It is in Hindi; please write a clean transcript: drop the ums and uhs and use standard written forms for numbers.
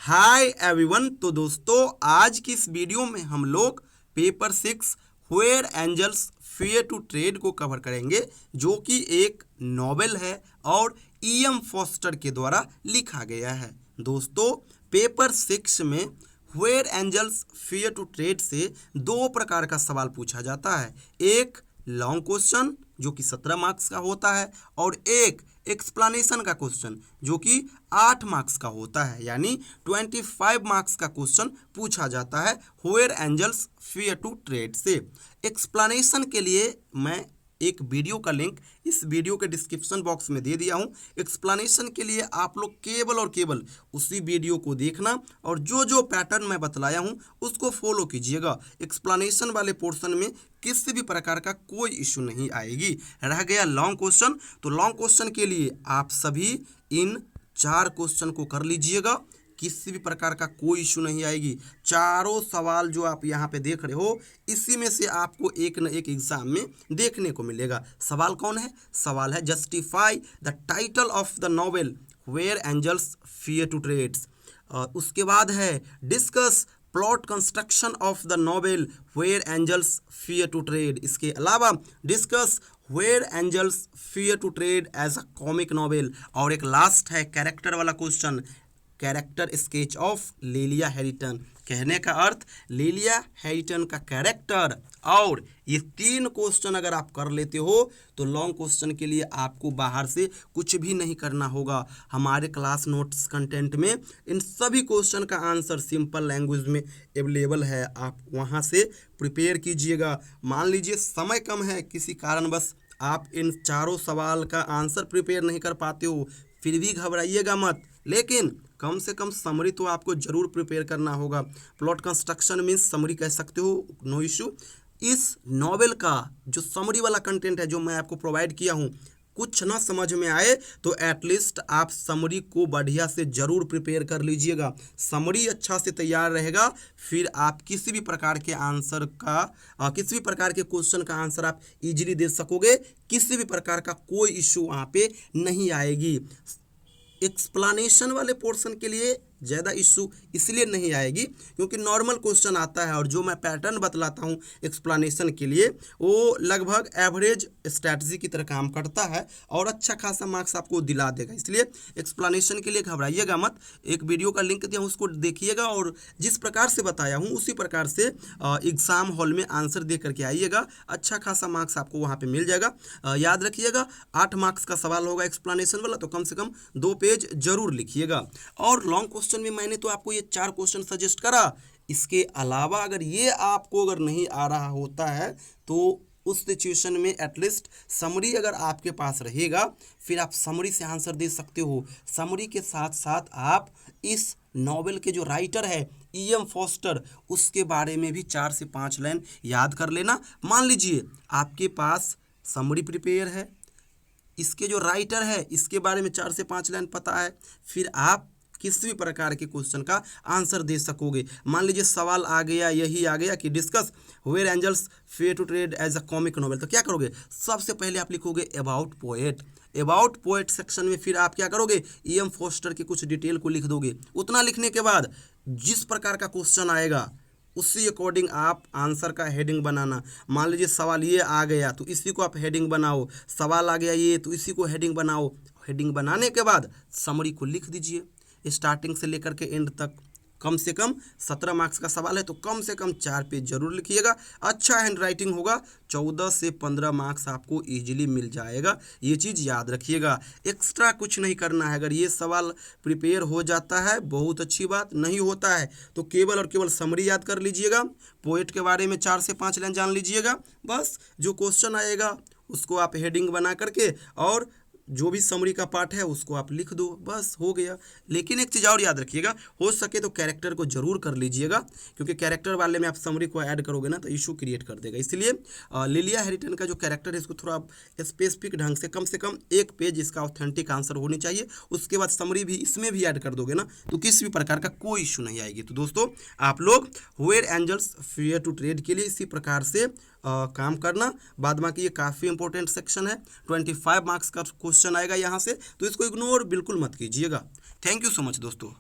Hi everyone. तो दोस्तों आज की इस वीडियो में हम लोग paper 6 where angels fear to tread को कवर करेंगे, जो कि एक नॉवेल है और ई.एम. फॉस्टर के द्वारा लिखा गया है। दोस्तों पेपर 6 में where angels fear to tread से दो प्रकार का सवाल पूछा जाता है। एक लॉन्ग क्वेश्चन जो कि 17 मार्क्स का होता है और एक एक्सप्लेनेशन का क्वेश्चन जो कि 8 मार्क्स का होता है, यानी 25 मार्क्स का क्वेश्चन पूछा जाता है where angels fear to tread से। एक्सप्लेनेशन के लिए मैं एक वीडियो का लिंक इस वीडियो के डिस्क्रिप्शन बॉक्स में दे दिया हूं। एक्सप्लेनेशन के लिए आप लोग केवल और केवल उसी वीडियो को देखना और जो जो पैटर्न मैं बतलाया हूं उसको फॉलो कीजिएगा। एक्सप्लेनेशन वाले पोर्शन में किसी भी प्रकार का कोई इशू नहीं आएगी। रह गया लॉन्ग क्वेश्चन, तो लॉन्ग क्वेश्चन के लिए आप सभी इन 4 क्वेश्चन को कर लीजिएगा, किसी भी प्रकार का कोई इशू नहीं आएगी। चारों सवाल जो आप यहाँ पे देख रहे हो इसी में से आपको एक न एक एग्जाम में देखने को मिलेगा। सवाल कौन है? सवाल है justify the title of the novel where angels fear to treads. उसके बाद है discuss plot construction of the novel where angels fear to tread. इसके अलावा discuss where angels fear to tread as a comic novel. और एक लास्ट है कैरेक्टर वाला question, character sketch of Lilia Herriton. कहने का अर्थ लेलिया हैरिटन का कैरेक्टर। और ये 3 क्वेश्चन अगर आप कर लेते हो तो लॉन्ग क्वेश्चन के लिए आपको बाहर से कुछ भी नहीं करना होगा। हमारे क्लास नोट्स कंटेंट में इन सभी क्वेश्चन का आंसर सिंपल लैंग्वेज में अवेलेबल है, आप वहाँ से प्रिपेयर कीजिएगा। मान लीजिए समय कम है, किसी कारणवश आप इन चारों सवाल का आंसर प्रिपेयर नहीं कर पाते हो, फिर भी घबराइएगा मत, लेकिन कम से कम समरी तो आपको जरूर प्रिपेयर करना होगा। प्लॉट कंस्ट्रक्शन मीन्स समरी कह सकते हो, नो इशू। इस नॉवेल का जो समरी वाला कंटेंट है जो मैं आपको प्रोवाइड किया हूँ, कुछ ना समझ में आए तो एटलीस्ट आप समरी को बढ़िया से जरूर प्रिपेयर कर लीजिएगा। समरी अच्छा से तैयार रहेगा, फिर आप किसी भी प्रकार के आंसर का किसी भी प्रकार के क्वेश्चन का आंसर आप इजीली दे सकोगे। किसी भी प्रकार का कोई इशू वहाँ पे नहीं आएगी। एक्सप्लेनेशन वाले पोर्शन के लिए ज़्यादा इशू इसलिए नहीं आएगी क्योंकि नॉर्मल क्वेश्चन आता है और जो मैं पैटर्न बतलाता हूँ एक्सप्लेनेशन के लिए वो लगभग एवरेज स्ट्रैटेजी की तरह काम करता है और अच्छा खासा मार्क्स आपको दिला देगा। इसलिए एक्सप्लेनेशन के लिए घबराइएगा मत। एक वीडियो का लिंक दिया हूँ, उसको देखिएगा और जिस प्रकार से बताया हूँ उसी प्रकार से एग्ज़ाम हॉल में आंसर दे करके आइएगा। अच्छा खासा मार्क्स आपको वहाँ पर मिल जाएगा। याद रखिएगा 8 मार्क्स का सवाल होगा एक्सप्लेनेशन वाला, तो कम से कम 2 पेज जरूर लिखिएगा। और लॉन्ग क्वेश्चन में मैंने तो आपको ये 4 क्वेश्चन सजेस्ट करा, इसके अलावा अगर ये आपको अगर नहीं आ रहा होता है तो उस सिचुएशन में एटलीस्ट समरी अगर आपके पास रहेगा फिर आप समरी से आंसर दे सकते हो। समरी के साथ साथ आप इस नॉवेल के जो राइटर है ई.एम. फॉस्टर, उसके बारे में भी 4 से 5 लाइन याद कर लेना। मान लीजिए आपके पास समरी प्रिपेयर है, इसके जो राइटर है इसके बारे में 4 से 5 लाइन पता है, फिर आप किसी भी प्रकार के क्वेश्चन का आंसर दे सकोगे। मान लीजिए सवाल आ गया, यही आ गया कि discuss where angels fear to tread as a comic novel, तो क्या करोगे? सबसे पहले आप लिखोगे about poet. About poet section में फिर आप क्या करोगे? ई.एम. फॉस्टर की कुछ डिटेल को लिख दोगे। उतना लिखने के बाद जिस प्रकार का क्वेश्चन आएगा उसी अकॉर्डिंग आप आंसर का हेडिंग बनाना। मान लीजिए सवाल ये आ गया तो इसी को आप हेडिंग बनाओ, सवाल आ गया ये तो इसी को हेडिंग बनाओ। हेडिंग बनाने के बाद समरी को लिख दीजिए स्टार्टिंग से लेकर के एंड तक। कम से कम 17 मार्क्स का सवाल है तो कम से कम 4 पेज जरूर लिखिएगा। अच्छा हैंड राइटिंग होगा, 14 से 15 मार्क्स आपको इजीली मिल जाएगा, ये चीज़ याद रखिएगा। एक्स्ट्रा कुछ नहीं करना है। अगर ये सवाल प्रिपेयर हो जाता है बहुत अच्छी बात, नहीं होता है तो केवल और केवल समरी याद कर लीजिएगा, पोएट के बारे में 4 से 5 लाइन जान लीजिएगा। बस जो क्वेश्चन आएगा उसको आप हेडिंग बना करके और जो भी समरी का पार्ट है उसको आप लिख दो, बस हो गया। लेकिन एक चीज़ और याद रखिएगा, हो सके तो कैरेक्टर को जरूर कर लीजिएगा क्योंकि कैरेक्टर वाले में आप समरी को ऐड करोगे ना तो इशू क्रिएट कर देगा। इसलिए लेलिया हैरिटन का जो कैरेक्टर है इसको थोड़ा स्पेसिफिक ढंग से कम 1 पेज इसका ऑथेंटिक आंसर होनी चाहिए। उसके बाद समरी भी इसमें भी ऐड कर दोगे ना तो किसी भी प्रकार का कोई इशू नहीं आएगी। तो दोस्तों आप लोग where angels fear to tread के लिए इसी प्रकार से काम करना। बाद बाकी ये काफ़ी इंपॉर्टेंट सेक्शन है, 25 मार्क्स का क्वेश्चन आएगा यहाँ से, तो इसको इग्नोर बिल्कुल मत कीजिएगा। थैंक यू सो मच दोस्तों।